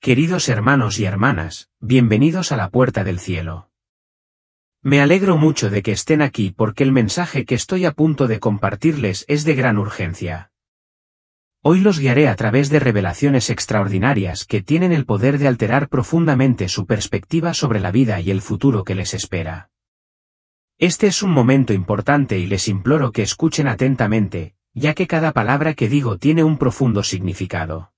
Queridos hermanos y hermanas, bienvenidos a la puerta del cielo. Me alegro mucho de que estén aquí porque el mensaje que estoy a punto de compartirles es de gran urgencia. Hoy los guiaré a través de revelaciones extraordinarias que tienen el poder de alterar profundamente su perspectiva sobre la vida y el futuro que les espera. Este es un momento importante y les imploro que escuchen atentamente, ya que cada palabra que digo tiene un profundo significado.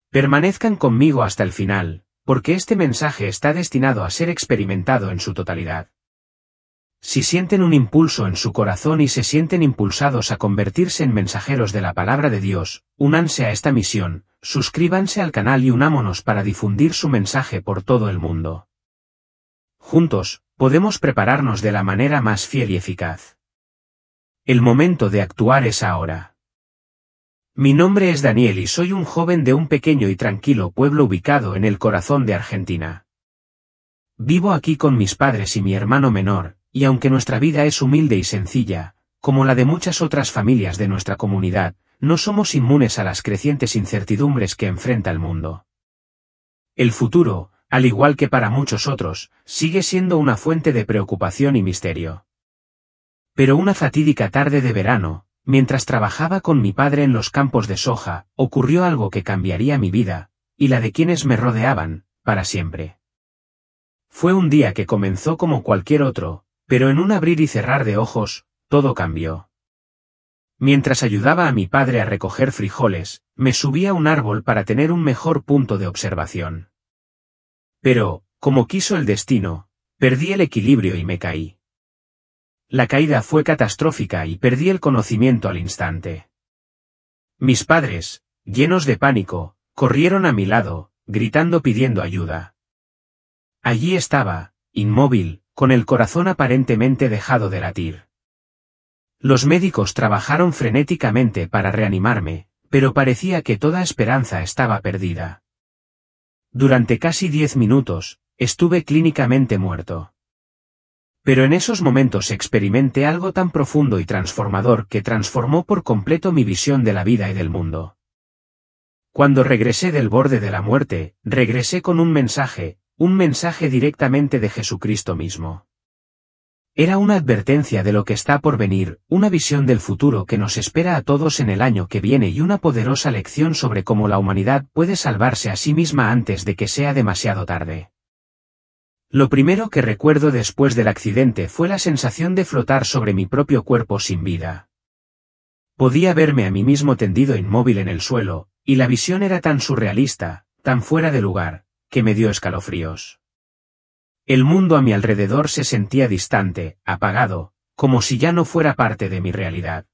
Permanezcan conmigo hasta el final, porque este mensaje está destinado a ser experimentado en su totalidad. Si sienten un impulso en su corazón y se sienten impulsados a convertirse en mensajeros de la palabra de Dios, únanse a esta misión, suscríbanse al canal y unámonos para difundir su mensaje por todo el mundo. Juntos, podemos prepararnos de la manera más fiel y eficaz. El momento de actuar es ahora. Mi nombre es Daniel y soy un joven de un pequeño y tranquilo pueblo ubicado en el corazón de Argentina. Vivo aquí con mis padres y mi hermano menor, y aunque nuestra vida es humilde y sencilla, como la de muchas otras familias de nuestra comunidad, no somos inmunes a las crecientes incertidumbres que enfrenta el mundo. El futuro, al igual que para muchos otros, sigue siendo una fuente de preocupación y misterio. Pero una fatídica tarde de verano, mientras trabajaba con mi padre en los campos de soja, ocurrió algo que cambiaría mi vida, y la de quienes me rodeaban, para siempre. Fue un día que comenzó como cualquier otro, pero en un abrir y cerrar de ojos, todo cambió. Mientras ayudaba a mi padre a recoger frijoles, me subí a un árbol para tener un mejor punto de observación. Pero, como quiso el destino, perdí el equilibrio y me caí. La caída fue catastrófica y perdí el conocimiento al instante. Mis padres, llenos de pánico, corrieron a mi lado, gritando pidiendo ayuda. Allí estaba, inmóvil, con el corazón aparentemente dejado de latir. Los médicos trabajaron frenéticamente para reanimarme, pero parecía que toda esperanza estaba perdida. Durante casi 10 minutos, estuve clínicamente muerto. Pero en esos momentos experimenté algo tan profundo y transformador que transformó por completo mi visión de la vida y del mundo. Cuando regresé del borde de la muerte, regresé con un mensaje directamente de Jesucristo mismo. Era una advertencia de lo que está por venir, una visión del futuro que nos espera a todos en el año que viene y una poderosa lección sobre cómo la humanidad puede salvarse a sí misma antes de que sea demasiado tarde. Lo primero que recuerdo después del accidente fue la sensación de flotar sobre mi propio cuerpo sin vida. Podía verme a mí mismo tendido inmóvil en el suelo, y la visión era tan surrealista, tan fuera de lugar, que me dio escalofríos. El mundo a mi alrededor se sentía distante, apagado, como si ya no fuera parte de mi realidad.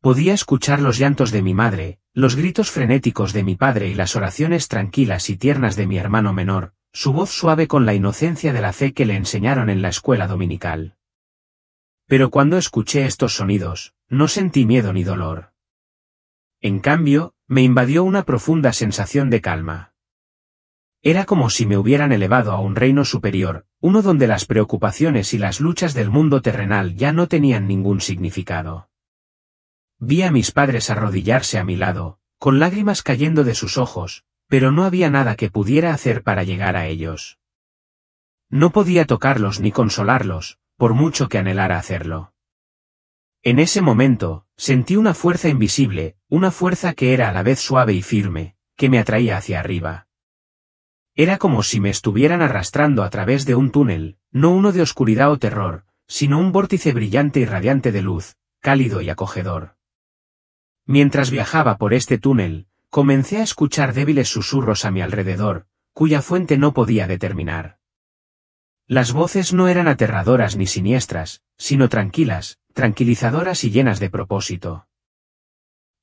Podía escuchar los llantos de mi madre, los gritos frenéticos de mi padre y las oraciones tranquilas y tiernas de mi hermano menor, su voz suave con la inocencia de la fe que le enseñaron en la escuela dominical. Pero cuando escuché estos sonidos, no sentí miedo ni dolor. En cambio, me invadió una profunda sensación de calma. Era como si me hubieran elevado a un reino superior, uno donde las preocupaciones y las luchas del mundo terrenal ya no tenían ningún significado. Vi a mis padres arrodillarse a mi lado, con lágrimas cayendo de sus ojos, pero no había nada que pudiera hacer para llegar a ellos. No podía tocarlos ni consolarlos, por mucho que anhelara hacerlo. En ese momento, sentí una fuerza invisible, una fuerza que era a la vez suave y firme, que me atraía hacia arriba. Era como si me estuvieran arrastrando a través de un túnel, no uno de oscuridad o terror, sino un vórtice brillante y radiante de luz, cálido y acogedor. Mientras viajaba por este túnel, comencé a escuchar débiles susurros a mi alrededor, cuya fuente no podía determinar. Las voces no eran aterradoras ni siniestras, sino tranquilas, tranquilizadoras y llenas de propósito.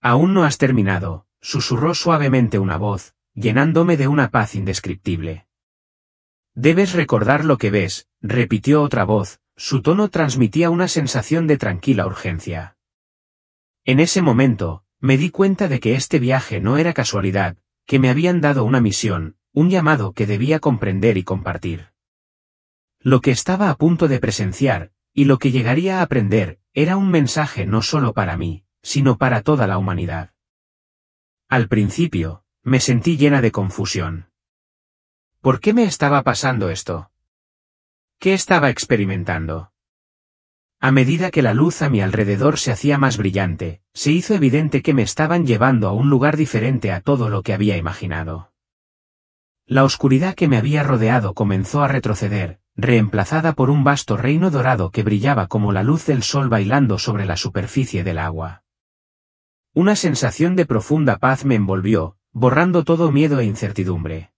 «Aún no has terminado», susurró suavemente una voz, llenándome de una paz indescriptible. «Debes recordar lo que ves», repitió otra voz, su tono transmitía una sensación de tranquila urgencia. En ese momento, me di cuenta de que este viaje no era casualidad, que me habían dado una misión, un llamado que debía comprender y compartir. Lo que estaba a punto de presenciar, y lo que llegaría a aprender, era un mensaje no solo para mí, sino para toda la humanidad. Al principio, Me sentí llena de confusión. ¿Por qué me estaba pasando esto? ¿Qué estaba experimentando? A medida que la luz a mi alrededor se hacía más brillante, se hizo evidente que me estaban llevando a un lugar diferente a todo lo que había imaginado. La oscuridad que me había rodeado comenzó a retroceder, reemplazada por un vasto reino dorado que brillaba como la luz del sol bailando sobre la superficie del agua. Una sensación de profunda paz me envolvió, borrando todo miedo e incertidumbre.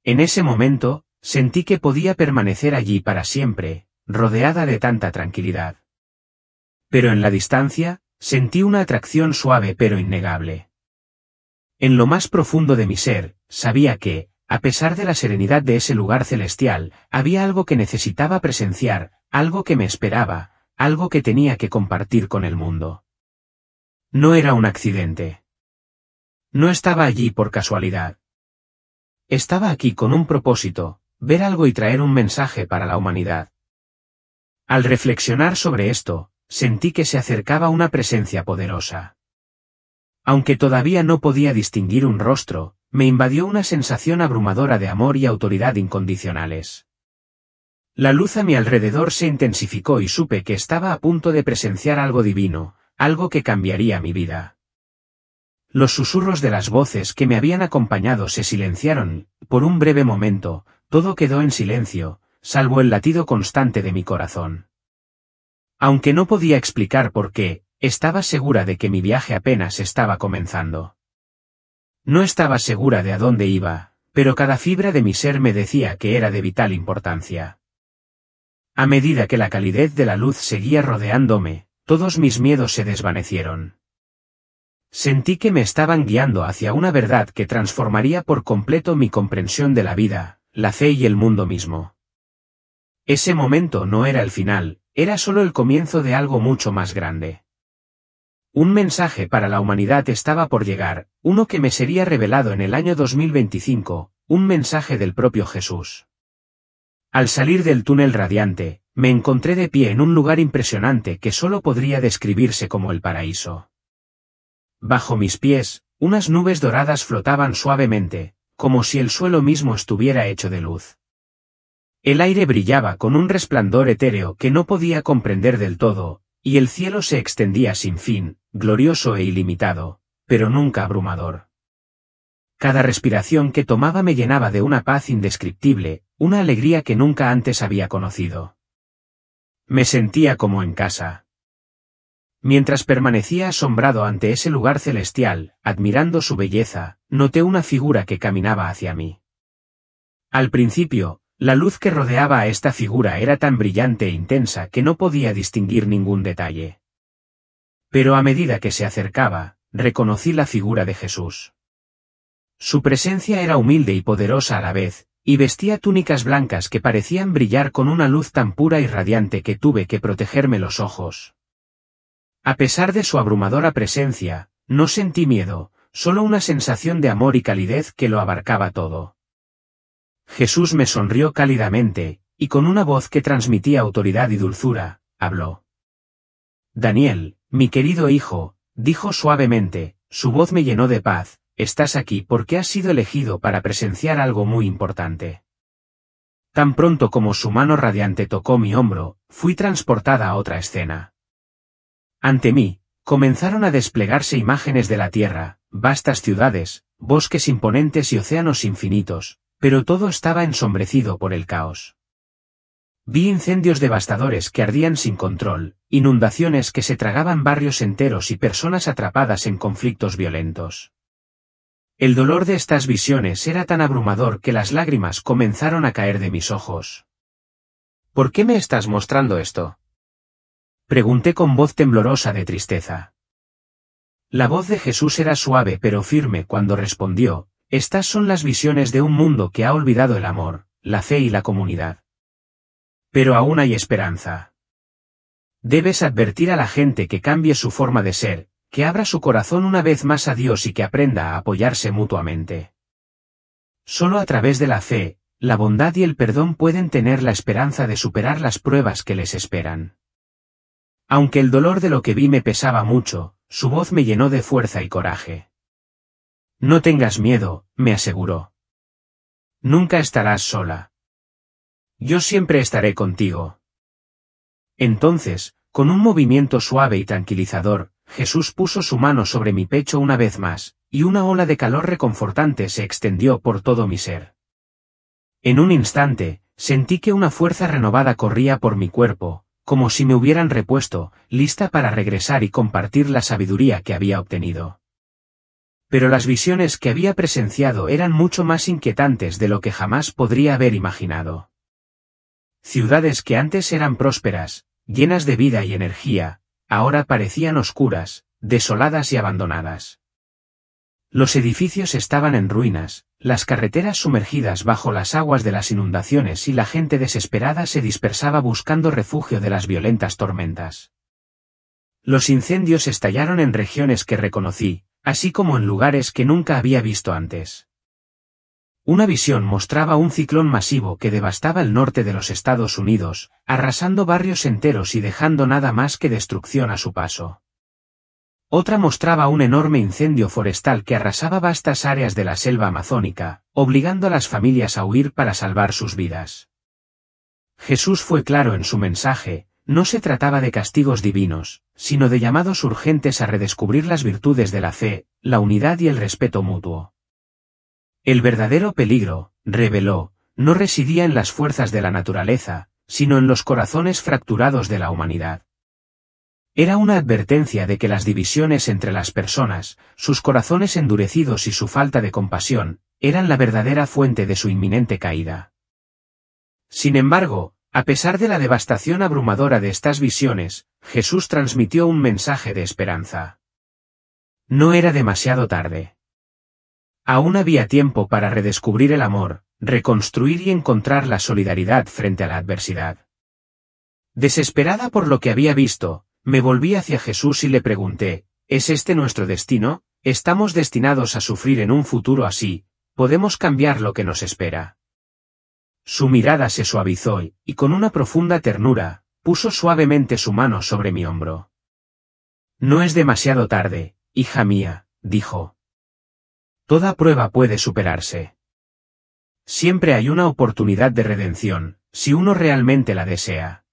En ese momento, sentí que podía permanecer allí para siempre, rodeada de tanta tranquilidad. Pero en la distancia, sentí una atracción suave pero innegable. En lo más profundo de mi ser, sabía que, a pesar de la serenidad de ese lugar celestial, había algo que necesitaba presenciar, algo que me esperaba, algo que tenía que compartir con el mundo. No era un accidente. No estaba allí por casualidad. Estaba aquí con un propósito, ver algo y traer un mensaje para la humanidad. Al reflexionar sobre esto, sentí que se acercaba una presencia poderosa. Aunque todavía no podía distinguir un rostro, me invadió una sensación abrumadora de amor y autoridad incondicionales. La luz a mi alrededor se intensificó y supe que estaba a punto de presenciar algo divino, algo que cambiaría mi vida. Los susurros de las voces que me habían acompañado se silenciaron, por un breve momento, todo quedó en silencio, salvo el latido constante de mi corazón. Aunque no podía explicar por qué, estaba segura de que mi viaje apenas estaba comenzando. No estaba segura de a dónde iba, pero cada fibra de mi ser me decía que era de vital importancia. A medida que la calidez de la luz seguía rodeándome, todos mis miedos se desvanecieron. Sentí que me estaban guiando hacia una verdad que transformaría por completo mi comprensión de la vida, la fe y el mundo mismo. Ese momento no era el final, era solo el comienzo de algo mucho más grande. Un mensaje para la humanidad estaba por llegar, uno que me sería revelado en el año 2025, un mensaje del propio Jesús. Al salir del túnel radiante, me encontré de pie en un lugar impresionante que solo podría describirse como el paraíso. Bajo mis pies, unas nubes doradas flotaban suavemente, como si el suelo mismo estuviera hecho de luz. El aire brillaba con un resplandor etéreo que no podía comprender del todo, y el cielo se extendía sin fin, glorioso e ilimitado, pero nunca abrumador. Cada respiración que tomaba me llenaba de una paz indescriptible, una alegría que nunca antes había conocido. Me sentía como en casa. Mientras permanecía asombrado ante ese lugar celestial, admirando su belleza, noté una figura que caminaba hacia mí. Al principio, la luz que rodeaba a esta figura era tan brillante e intensa que no podía distinguir ningún detalle. Pero a medida que se acercaba, reconocí la figura de Jesús. Su presencia era humilde y poderosa a la vez, y vestía túnicas blancas que parecían brillar con una luz tan pura y radiante que tuve que protegerme los ojos. A pesar de su abrumadora presencia, no sentí miedo, solo una sensación de amor y calidez que lo abarcaba todo. Jesús me sonrió cálidamente, y con una voz que transmitía autoridad y dulzura, habló. Daniel, mi querido hijo, dijo suavemente, su voz me llenó de paz, estás aquí porque has sido elegido para presenciar algo muy importante. Tan pronto como su mano radiante tocó mi hombro, fui transportada a otra escena. Ante mí, comenzaron a desplegarse imágenes de la tierra, vastas ciudades, bosques imponentes y océanos infinitos, pero todo estaba ensombrecido por el caos. Vi incendios devastadores que ardían sin control, inundaciones que se tragaban barrios enteros y personas atrapadas en conflictos violentos. El dolor de estas visiones era tan abrumador que las lágrimas comenzaron a caer de mis ojos. ¿Por qué me estás mostrando esto?, pregunté con voz temblorosa de tristeza. La voz de Jesús era suave pero firme cuando respondió, estas son las visiones de un mundo que ha olvidado el amor, la fe y la comunidad. Pero aún hay esperanza. Debes advertir a la gente que cambie su forma de ser, que abra su corazón una vez más a Dios y que aprenda a apoyarse mutuamente. Solo a través de la fe, la bondad y el perdón pueden tener la esperanza de superar las pruebas que les esperan. Aunque el dolor de lo que vi me pesaba mucho, su voz me llenó de fuerza y coraje. No tengas miedo, me aseguró. Nunca estarás sola. Yo siempre estaré contigo. Entonces, con un movimiento suave y tranquilizador, Jesús puso su mano sobre mi pecho una vez más, y una ola de calor reconfortante se extendió por todo mi ser. En un instante, sentí que una fuerza renovada corría por mi cuerpo, como si me hubieran repuesto, lista para regresar y compartir la sabiduría que había obtenido. Pero las visiones que había presenciado eran mucho más inquietantes de lo que jamás podría haber imaginado. Ciudades que antes eran prósperas, llenas de vida y energía, ahora parecían oscuras, desoladas y abandonadas. Los edificios estaban en ruinas, las carreteras sumergidas bajo las aguas de las inundaciones y la gente desesperada se dispersaba buscando refugio de las violentas tormentas. Los incendios estallaron en regiones que reconocí, así como en lugares que nunca había visto antes. Una visión mostraba un ciclón masivo que devastaba el norte de los Estados Unidos, arrasando barrios enteros y dejando nada más que destrucción a su paso. Otra mostraba un enorme incendio forestal que arrasaba vastas áreas de la selva amazónica, obligando a las familias a huir para salvar sus vidas. Jesús fue claro en su mensaje, no se trataba de castigos divinos, sino de llamados urgentes a redescubrir las virtudes de la fe, la unidad y el respeto mutuo. El verdadero peligro, reveló, no residía en las fuerzas de la naturaleza, sino en los corazones fracturados de la humanidad. Era una advertencia de que las divisiones entre las personas, sus corazones endurecidos y su falta de compasión, eran la verdadera fuente de su inminente caída. Sin embargo, a pesar de la devastación abrumadora de estas visiones, Jesús transmitió un mensaje de esperanza. No era demasiado tarde. Aún había tiempo para redescubrir el amor, reconstruir y encontrar la solidaridad frente a la adversidad. Desesperada por lo que había visto, me volví hacia Jesús y le pregunté, ¿es este nuestro destino? ¿Estamos destinados a sufrir en un futuro así? ¿Podemos cambiar lo que nos espera? Su mirada se suavizó y con una profunda ternura, puso suavemente su mano sobre mi hombro. No es demasiado tarde, hija mía, dijo. Toda prueba puede superarse. Siempre hay una oportunidad de redención, si uno realmente la desea.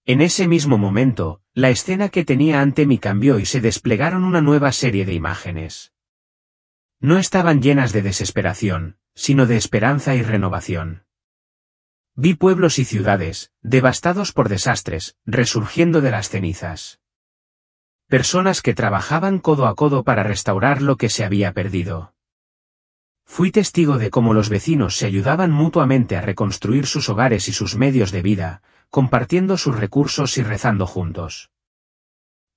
En ese mismo momento, la escena que tenía ante mí cambió y se desplegaron una nueva serie de imágenes. No estaban llenas de desesperación, sino de esperanza y renovación. Vi pueblos y ciudades, devastados por desastres, resurgiendo de las cenizas. Personas que trabajaban codo a codo para restaurar lo que se había perdido. Fui testigo de cómo los vecinos se ayudaban mutuamente a reconstruir sus hogares y sus medios de vida, compartiendo sus recursos y rezando juntos.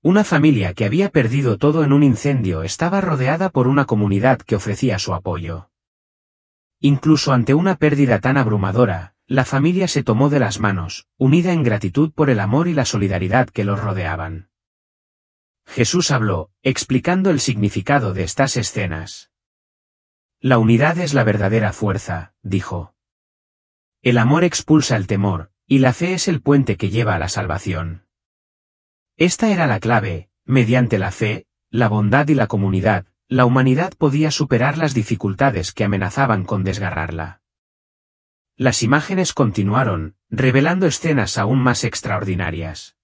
Una familia que había perdido todo en un incendio estaba rodeada por una comunidad que ofrecía su apoyo. Incluso ante una pérdida tan abrumadora, la familia se tomó de las manos, unida en gratitud por el amor y la solidaridad que los rodeaban. Jesús habló, explicando el significado de estas escenas. La unidad es la verdadera fuerza, dijo. El amor expulsa el temor, y la fe es el puente que lleva a la salvación. Esta era la clave, mediante la fe, la bondad y la comunidad, la humanidad podía superar las dificultades que amenazaban con desgarrarla. Las imágenes continuaron, revelando escenas aún más extraordinarias.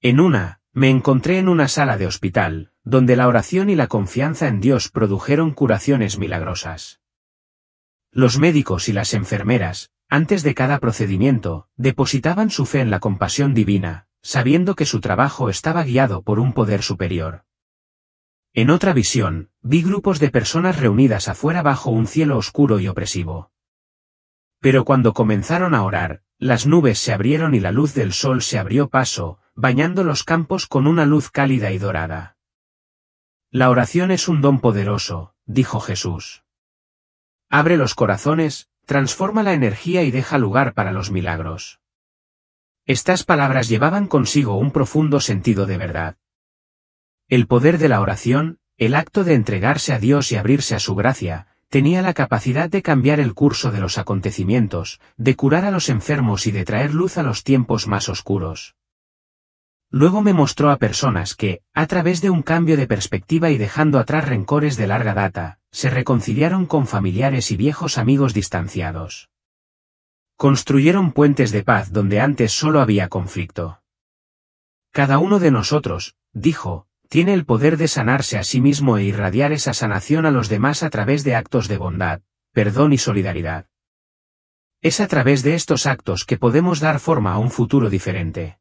En una, me encontré en una sala de hospital, donde la oración y la confianza en Dios produjeron curaciones milagrosas. Los médicos y las enfermeras, antes de cada procedimiento, depositaban su fe en la compasión divina, sabiendo que su trabajo estaba guiado por un poder superior. En otra visión, vi grupos de personas reunidas afuera bajo un cielo oscuro y opresivo. Pero cuando comenzaron a orar, las nubes se abrieron y la luz del sol se abrió paso, bañando los campos con una luz cálida y dorada. La oración es un don poderoso, dijo Jesús. Abre los corazones, transforma la energía y deja lugar para los milagros. Estas palabras llevaban consigo un profundo sentido de verdad. El poder de la oración, el acto de entregarse a Dios y abrirse a su gracia, tenía la capacidad de cambiar el curso de los acontecimientos, de curar a los enfermos y de traer luz a los tiempos más oscuros. Luego me mostró a personas que, a través de un cambio de perspectiva y dejando atrás rencores de larga data, se reconciliaron con familiares y viejos amigos distanciados. Construyeron puentes de paz donde antes solo había conflicto. Cada uno de nosotros, dijo, tiene el poder de sanarse a sí mismo e irradiar esa sanación a los demás a través de actos de bondad, perdón y solidaridad. Es a través de estos actos que podemos dar forma a un futuro diferente.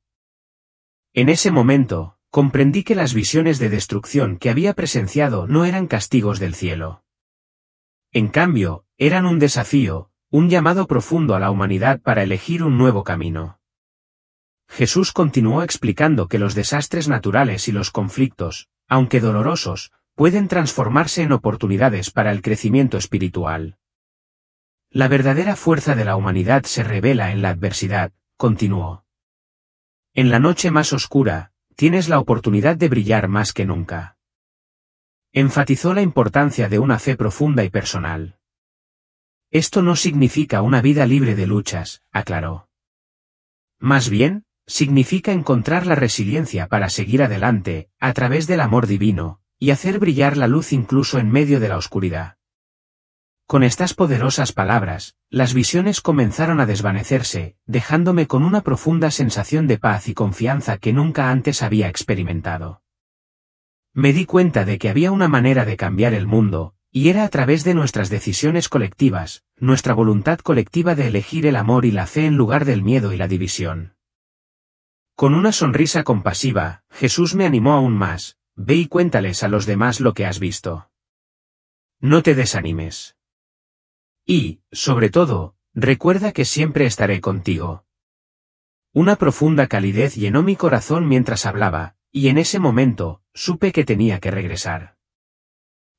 En ese momento, comprendí que las visiones de destrucción que había presenciado no eran castigos del cielo. En cambio, eran un desafío, un llamado profundo a la humanidad para elegir un nuevo camino. Jesús continuó explicando que los desastres naturales y los conflictos, aunque dolorosos, pueden transformarse en oportunidades para el crecimiento espiritual. La verdadera fuerza de la humanidad se revela en la adversidad, continuó. En la noche más oscura, tienes la oportunidad de brillar más que nunca. Enfatizó la importancia de una fe profunda y personal. Esto no significa una vida libre de luchas, aclaró. Más bien, significa encontrar la resiliencia para seguir adelante, a través del amor divino, y hacer brillar la luz incluso en medio de la oscuridad. Con estas poderosas palabras, las visiones comenzaron a desvanecerse, dejándome con una profunda sensación de paz y confianza que nunca antes había experimentado. Me di cuenta de que había una manera de cambiar el mundo, y era a través de nuestras decisiones colectivas, nuestra voluntad colectiva de elegir el amor y la fe en lugar del miedo y la división. Con una sonrisa compasiva, Jesús me animó aún más, ve y cuéntales a los demás lo que has visto. No te desanimes. Y, sobre todo, recuerda que siempre estaré contigo. Una profunda calidez llenó mi corazón mientras hablaba, y en ese momento, supe que tenía que regresar.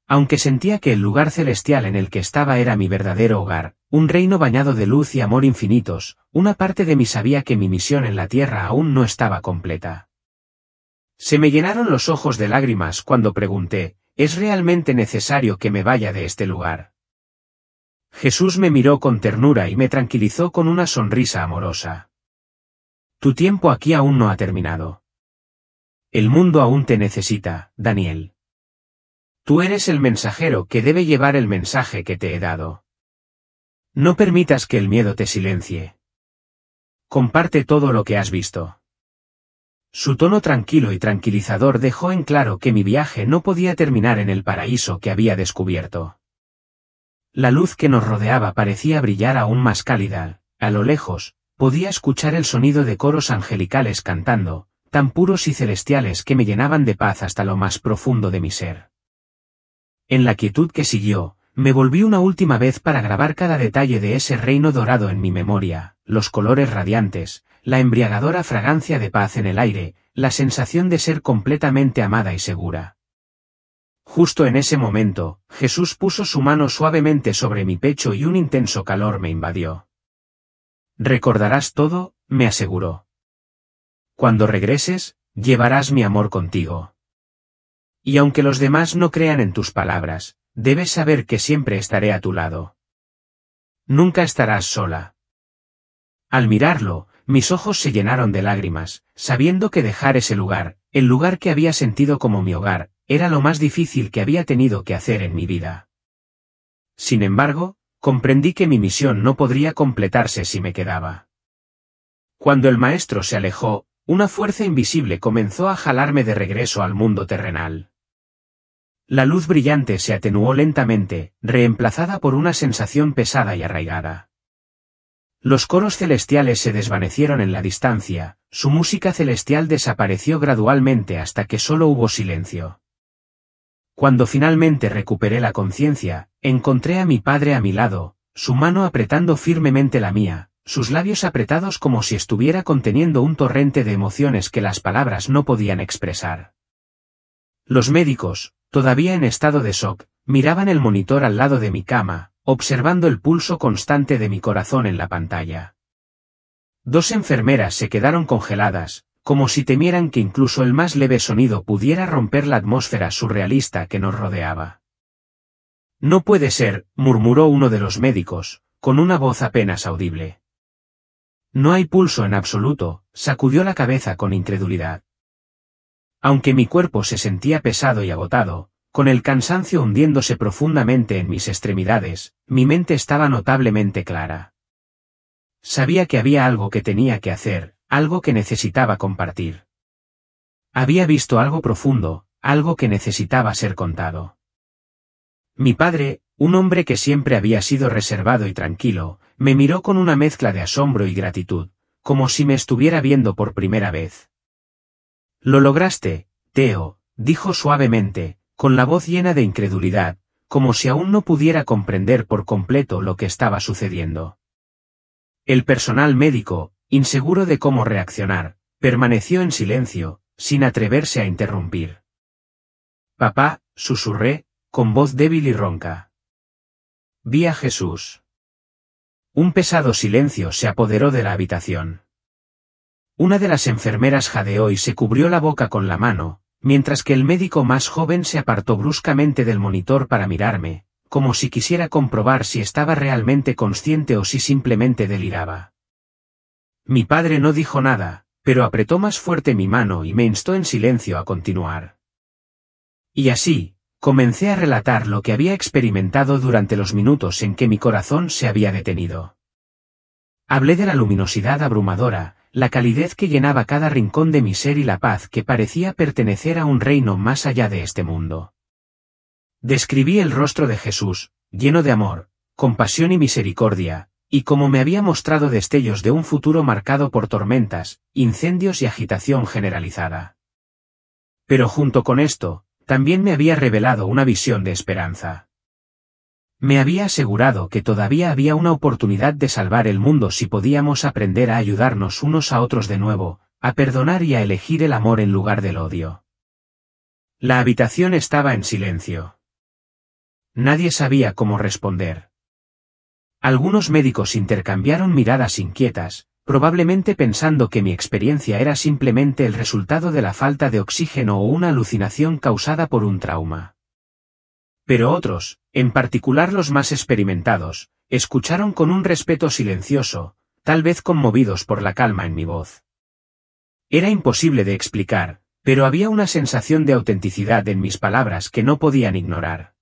Aunque sentía que el lugar celestial en el que estaba era mi verdadero hogar, un reino bañado de luz y amor infinitos, una parte de mí sabía que mi misión en la tierra aún no estaba completa. Se me llenaron los ojos de lágrimas cuando pregunté, ¿es realmente necesario que me vaya de este lugar? Jesús me miró con ternura y me tranquilizó con una sonrisa amorosa. Tu tiempo aquí aún no ha terminado. El mundo aún te necesita, Daniel. Tú eres el mensajero que debe llevar el mensaje que te he dado. No permitas que el miedo te silencie. Comparte todo lo que has visto. Su tono tranquilo y tranquilizador dejó en claro que mi viaje no podía terminar en el paraíso que había descubierto. La luz que nos rodeaba parecía brillar aún más cálida, a lo lejos, podía escuchar el sonido de coros angelicales cantando, tan puros y celestiales que me llenaban de paz hasta lo más profundo de mi ser. En la quietud que siguió, me volví una última vez para grabar cada detalle de ese reino dorado en mi memoria, los colores radiantes, la embriagadora fragancia de paz en el aire, la sensación de ser completamente amada y segura. Justo en ese momento, Jesús puso su mano suavemente sobre mi pecho y un intenso calor me invadió. Recordarás todo, me aseguró. Cuando regreses, llevarás mi amor contigo. Y aunque los demás no crean en tus palabras, debes saber que siempre estaré a tu lado. Nunca estarás sola. Al mirarlo, mis ojos se llenaron de lágrimas, sabiendo que dejar ese lugar, el lugar que había sentido como mi hogar, era lo más difícil que había tenido que hacer en mi vida. Sin embargo, comprendí que mi misión no podría completarse si me quedaba. Cuando el maestro se alejó, una fuerza invisible comenzó a jalarme de regreso al mundo terrenal. La luz brillante se atenuó lentamente, reemplazada por una sensación pesada y arraigada. Los coros celestiales se desvanecieron en la distancia, su música celestial desapareció gradualmente hasta que solo hubo silencio. Cuando finalmente recuperé la conciencia, encontré a mi padre a mi lado, su mano apretando firmemente la mía, sus labios apretados como si estuviera conteniendo un torrente de emociones que las palabras no podían expresar. Los médicos, todavía en estado de shock, miraban el monitor al lado de mi cama, observando el pulso constante de mi corazón en la pantalla. Dos enfermeras se quedaron congeladas, como si temieran que incluso el más leve sonido pudiera romper la atmósfera surrealista que nos rodeaba. No puede ser, murmuró uno de los médicos, con una voz apenas audible. No hay pulso en absoluto, sacudió la cabeza con incredulidad. Aunque mi cuerpo se sentía pesado y agotado, con el cansancio hundiéndose profundamente en mis extremidades, mi mente estaba notablemente clara. Sabía que había algo que tenía que hacer, algo que necesitaba compartir. Había visto algo profundo, algo que necesitaba ser contado. Mi padre, un hombre que siempre había sido reservado y tranquilo, me miró con una mezcla de asombro y gratitud, como si me estuviera viendo por primera vez. «Lo lograste, Theo», dijo suavemente, con la voz llena de incredulidad, como si aún no pudiera comprender por completo lo que estaba sucediendo. El personal médico, inseguro de cómo reaccionar, permaneció en silencio, sin atreverse a interrumpir. «Papá», susurré, con voz débil y ronca. «Vi a Jesús». Un pesado silencio se apoderó de la habitación. Una de las enfermeras jadeó y se cubrió la boca con la mano, mientras que el médico más joven se apartó bruscamente del monitor para mirarme, como si quisiera comprobar si estaba realmente consciente o si simplemente deliraba. Mi padre no dijo nada, pero apretó más fuerte mi mano y me instó en silencio a continuar. Y así, comencé a relatar lo que había experimentado durante los minutos en que mi corazón se había detenido. Hablé de la luminosidad abrumadora, la calidez que llenaba cada rincón de mi ser y la paz que parecía pertenecer a un reino más allá de este mundo. Describí el rostro de Jesús, lleno de amor, compasión y misericordia, y como me había mostrado destellos de un futuro marcado por tormentas, incendios y agitación generalizada. Pero junto con esto, también me había revelado una visión de esperanza. Me había asegurado que todavía había una oportunidad de salvar el mundo si podíamos aprender a ayudarnos unos a otros de nuevo, a perdonar y a elegir el amor en lugar del odio. La habitación estaba en silencio. Nadie sabía cómo responder. Algunos médicos intercambiaron miradas inquietas, probablemente pensando que mi experiencia era simplemente el resultado de la falta de oxígeno o una alucinación causada por un trauma. Pero otros, en particular los más experimentados, escucharon con un respeto silencioso, tal vez conmovidos por la calma en mi voz. Era imposible de explicar, pero había una sensación de autenticidad en mis palabras que no podían ignorar.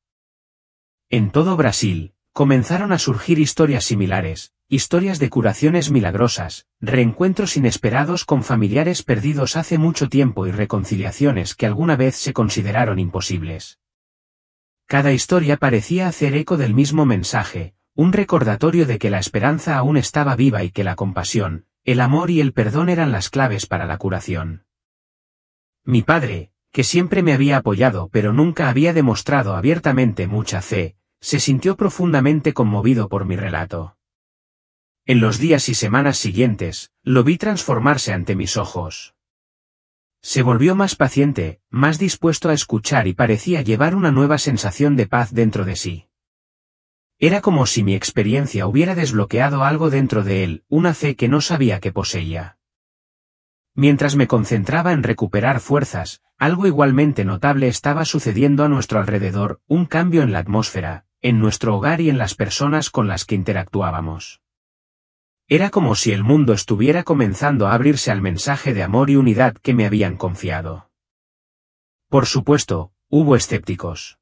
En todo Brasil, comenzaron a surgir historias similares, historias de curaciones milagrosas, reencuentros inesperados con familiares perdidos hace mucho tiempo y reconciliaciones que alguna vez se consideraron imposibles. Cada historia parecía hacer eco del mismo mensaje, un recordatorio de que la esperanza aún estaba viva y que la compasión, el amor y el perdón eran las claves para la curación. Mi padre, que siempre me había apoyado pero nunca había demostrado abiertamente mucha fe, se sintió profundamente conmovido por mi relato. En los días y semanas siguientes, lo vi transformarse ante mis ojos. Se volvió más paciente, más dispuesto a escuchar y parecía llevar una nueva sensación de paz dentro de sí. Era como si mi experiencia hubiera desbloqueado algo dentro de él, una fe que no sabía que poseía. Mientras me concentraba en recuperar fuerzas, algo igualmente notable estaba sucediendo a nuestro alrededor, un cambio en la atmósfera, en nuestro hogar y en las personas con las que interactuábamos. Era como si el mundo estuviera comenzando a abrirse al mensaje de amor y unidad que me habían confiado. Por supuesto, hubo escépticos.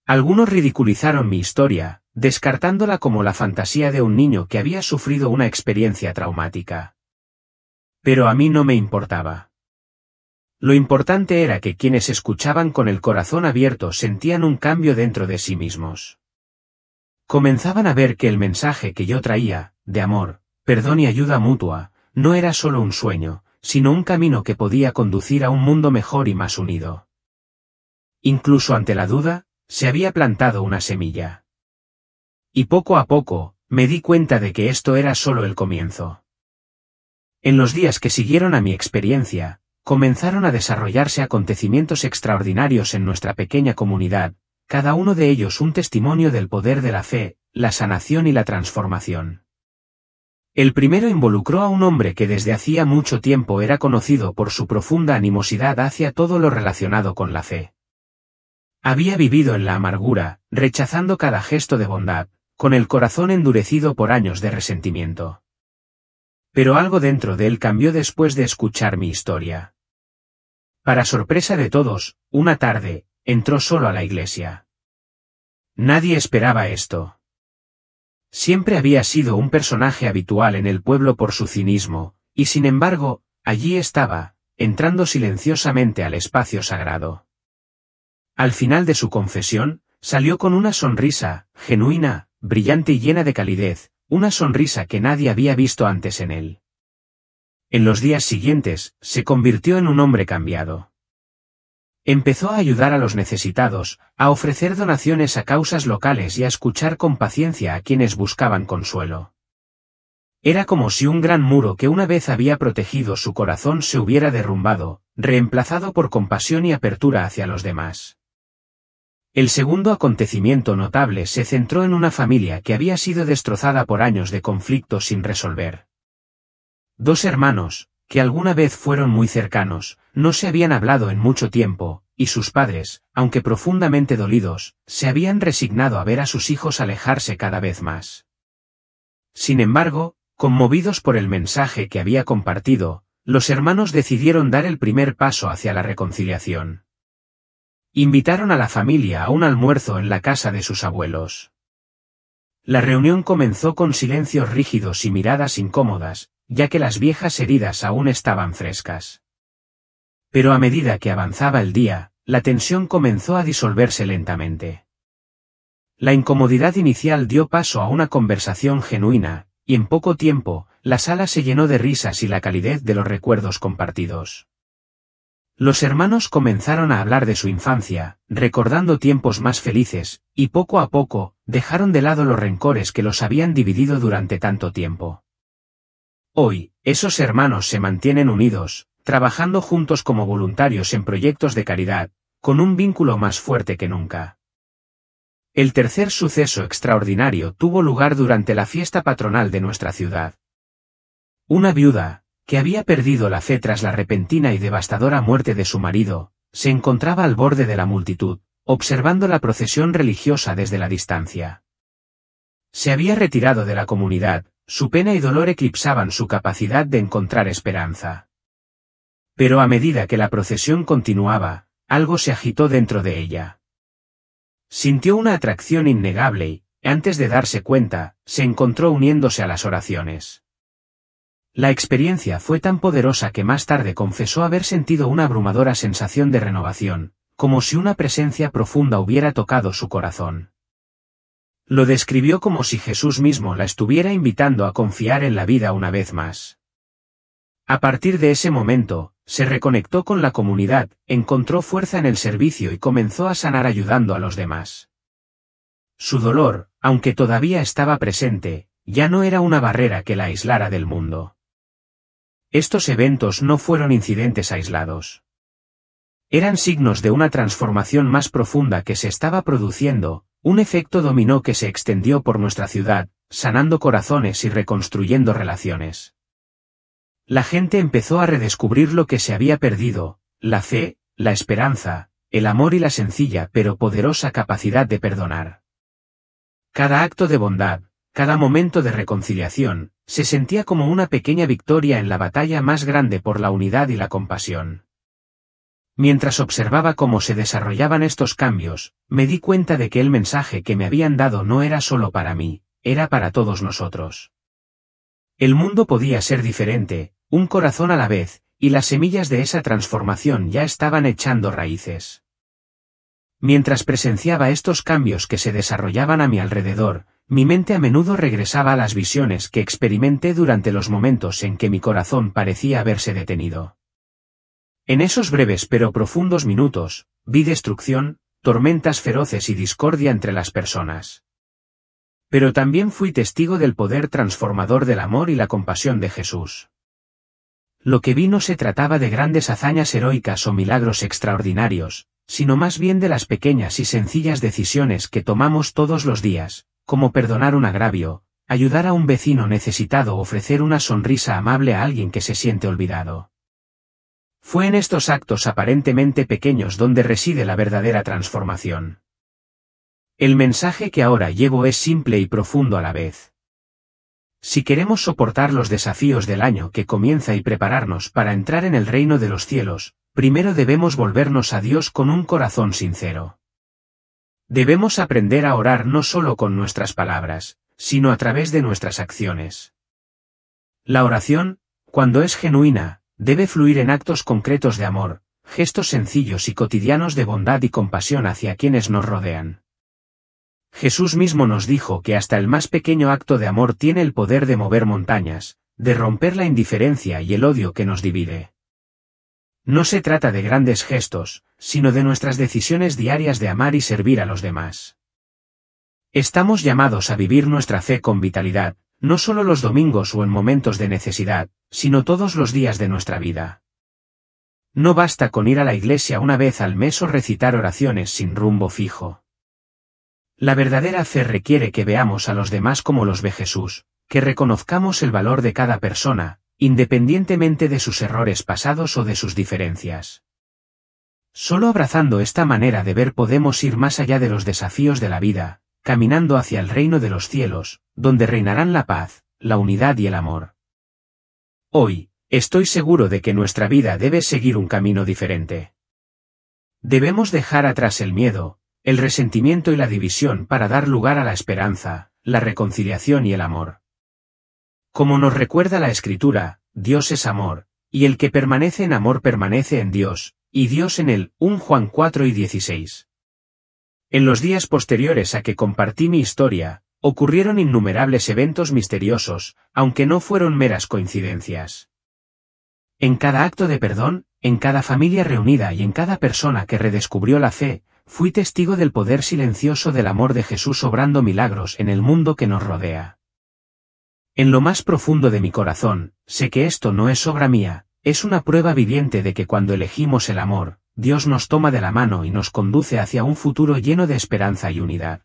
Algunos ridiculizaron mi historia, descartándola como la fantasía de un niño que había sufrido una experiencia traumática. Pero a mí no me importaba. Lo importante era que quienes escuchaban con el corazón abierto sentían un cambio dentro de sí mismos. Comenzaban a ver que el mensaje que yo traía, de amor, perdón y ayuda mutua, no era solo un sueño, sino un camino que podía conducir a un mundo mejor y más unido. Incluso ante la duda, se había plantado una semilla. Y poco a poco, me di cuenta de que esto era solo el comienzo. En los días que siguieron a mi experiencia, comenzaron a desarrollarse acontecimientos extraordinarios en nuestra pequeña comunidad, cada uno de ellos un testimonio del poder de la fe, la sanación y la transformación. El primero involucró a un hombre que desde hacía mucho tiempo era conocido por su profunda animosidad hacia todo lo relacionado con la fe. Había vivido en la amargura, rechazando cada gesto de bondad, con el corazón endurecido por años de resentimiento. Pero algo dentro de él cambió después de escuchar mi historia. Para sorpresa de todos, una tarde, entró solo a la iglesia. Nadie esperaba esto. Siempre había sido un personaje habitual en el pueblo por su cinismo, y sin embargo, allí estaba, entrando silenciosamente al espacio sagrado. Al final de su confesión, salió con una sonrisa, genuina, brillante y llena de calidez, una sonrisa que nadie había visto antes en él. En los días siguientes, se convirtió en un hombre cambiado. Empezó a ayudar a los necesitados, a ofrecer donaciones a causas locales y a escuchar con paciencia a quienes buscaban consuelo. Era como si un gran muro que una vez había protegido su corazón se hubiera derrumbado, reemplazado por compasión y apertura hacia los demás. El segundo acontecimiento notable se centró en una familia que había sido destrozada por años de conflictos sin resolver. Dos hermanos, que alguna vez fueron muy cercanos, no se habían hablado en mucho tiempo, y sus padres, aunque profundamente dolidos, se habían resignado a ver a sus hijos alejarse cada vez más. Sin embargo, conmovidos por el mensaje que había compartido, los hermanos decidieron dar el primer paso hacia la reconciliación. Invitaron a la familia a un almuerzo en la casa de sus abuelos. La reunión comenzó con silencios rígidos y miradas incómodas, ya que las viejas heridas aún estaban frescas. Pero a medida que avanzaba el día, la tensión comenzó a disolverse lentamente. La incomodidad inicial dio paso a una conversación genuina, y en poco tiempo, la sala se llenó de risas y la calidez de los recuerdos compartidos. Los hermanos comenzaron a hablar de su infancia, recordando tiempos más felices, y poco a poco, dejaron de lado los rencores que los habían dividido durante tanto tiempo. Hoy, esos hermanos se mantienen unidos, trabajando juntos como voluntarios en proyectos de caridad, con un vínculo más fuerte que nunca. El tercer suceso extraordinario tuvo lugar durante la fiesta patronal de nuestra ciudad. Una viuda, que había perdido la fe tras la repentina y devastadora muerte de su marido, se encontraba al borde de la multitud, observando la procesión religiosa desde la distancia. Se había retirado de la comunidad, su pena y dolor eclipsaban su capacidad de encontrar esperanza. Pero a medida que la procesión continuaba, algo se agitó dentro de ella. Sintió una atracción innegable y, antes de darse cuenta, se encontró uniéndose a las oraciones. La experiencia fue tan poderosa que más tarde confesó haber sentido una abrumadora sensación de renovación, como si una presencia profunda hubiera tocado su corazón. Lo describió como si Jesús mismo la estuviera invitando a confiar en la vida una vez más. A partir de ese momento, se reconectó con la comunidad, encontró fuerza en el servicio y comenzó a sanar ayudando a los demás. Su dolor, aunque todavía estaba presente, ya no era una barrera que la aislara del mundo. Estos eventos no fueron incidentes aislados. Eran signos de una transformación más profunda que se estaba produciendo, un efecto dominó que se extendió por nuestra ciudad, sanando corazones y reconstruyendo relaciones. La gente empezó a redescubrir lo que se había perdido, la fe, la esperanza, el amor y la sencilla pero poderosa capacidad de perdonar. Cada acto de bondad, cada momento de reconciliación, se sentía como una pequeña victoria en la batalla más grande por la unidad y la compasión. Mientras observaba cómo se desarrollaban estos cambios, me di cuenta de que el mensaje que me habían dado no era solo para mí, era para todos nosotros. El mundo podía ser diferente, un corazón a la vez, y las semillas de esa transformación ya estaban echando raíces. Mientras presenciaba estos cambios que se desarrollaban a mi alrededor, mi mente a menudo regresaba a las visiones que experimenté durante los momentos en que mi corazón parecía haberse detenido. En esos breves pero profundos minutos, vi destrucción, tormentas feroces y discordia entre las personas. Pero también fui testigo del poder transformador del amor y la compasión de Jesús. Lo que vi no se trataba de grandes hazañas heroicas o milagros extraordinarios, sino más bien de las pequeñas y sencillas decisiones que tomamos todos los días, como perdonar un agravio, ayudar a un vecino necesitado o ofrecer una sonrisa amable a alguien que se siente olvidado. Fue en estos actos aparentemente pequeños donde reside la verdadera transformación. El mensaje que ahora llevo es simple y profundo a la vez. Si queremos soportar los desafíos del año que comienza y prepararnos para entrar en el reino de los cielos, primero debemos volvernos a Dios con un corazón sincero. Debemos aprender a orar no solo con nuestras palabras, sino a través de nuestras acciones. La oración, cuando es genuina, debe fluir en actos concretos de amor, gestos sencillos y cotidianos de bondad y compasión hacia quienes nos rodean. Jesús mismo nos dijo que hasta el más pequeño acto de amor tiene el poder de mover montañas, de romper la indiferencia y el odio que nos divide. No se trata de grandes gestos, sino de nuestras decisiones diarias de amar y servir a los demás. Estamos llamados a vivir nuestra fe con vitalidad, no solo los domingos o en momentos de necesidad, sino todos los días de nuestra vida. No basta con ir a la iglesia una vez al mes o recitar oraciones sin rumbo fijo. La verdadera fe requiere que veamos a los demás como los ve Jesús, que reconozcamos el valor de cada persona, independientemente de sus errores pasados o de sus diferencias. Solo abrazando esta manera de ver podemos ir más allá de los desafíos de la vida, caminando hacia el reino de los cielos, donde reinarán la paz, la unidad y el amor. Hoy, estoy seguro de que nuestra vida debe seguir un camino diferente. Debemos dejar atrás el miedo, el resentimiento y la división para dar lugar a la esperanza, la reconciliación y el amor. Como nos recuerda la Escritura, Dios es amor, y el que permanece en amor permanece en Dios, y Dios en él. 1 Juan 4:16. En los días posteriores a que compartí mi historia, ocurrieron innumerables eventos misteriosos, aunque no fueron meras coincidencias. En cada acto de perdón, en cada familia reunida y en cada persona que redescubrió la fe, fui testigo del poder silencioso del amor de Jesús obrando milagros en el mundo que nos rodea. En lo más profundo de mi corazón, sé que esto no es obra mía, es una prueba viviente de que cuando elegimos el amor, Dios nos toma de la mano y nos conduce hacia un futuro lleno de esperanza y unidad.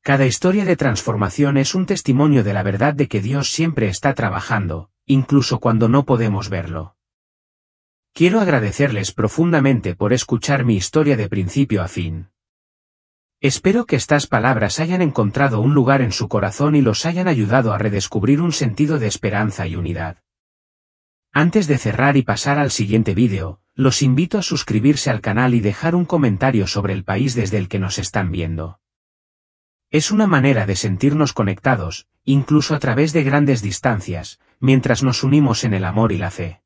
Cada historia de transformación es un testimonio de la verdad de que Dios siempre está trabajando, incluso cuando no podemos verlo. Quiero agradecerles profundamente por escuchar mi historia de principio a fin. Espero que estas palabras hayan encontrado un lugar en su corazón y los hayan ayudado a redescubrir un sentido de esperanza y unidad. Antes de cerrar y pasar al siguiente vídeo, los invito a suscribirse al canal y dejar un comentario sobre el país desde el que nos están viendo. Es una manera de sentirnos conectados, incluso a través de grandes distancias, mientras nos unimos en el amor y la fe.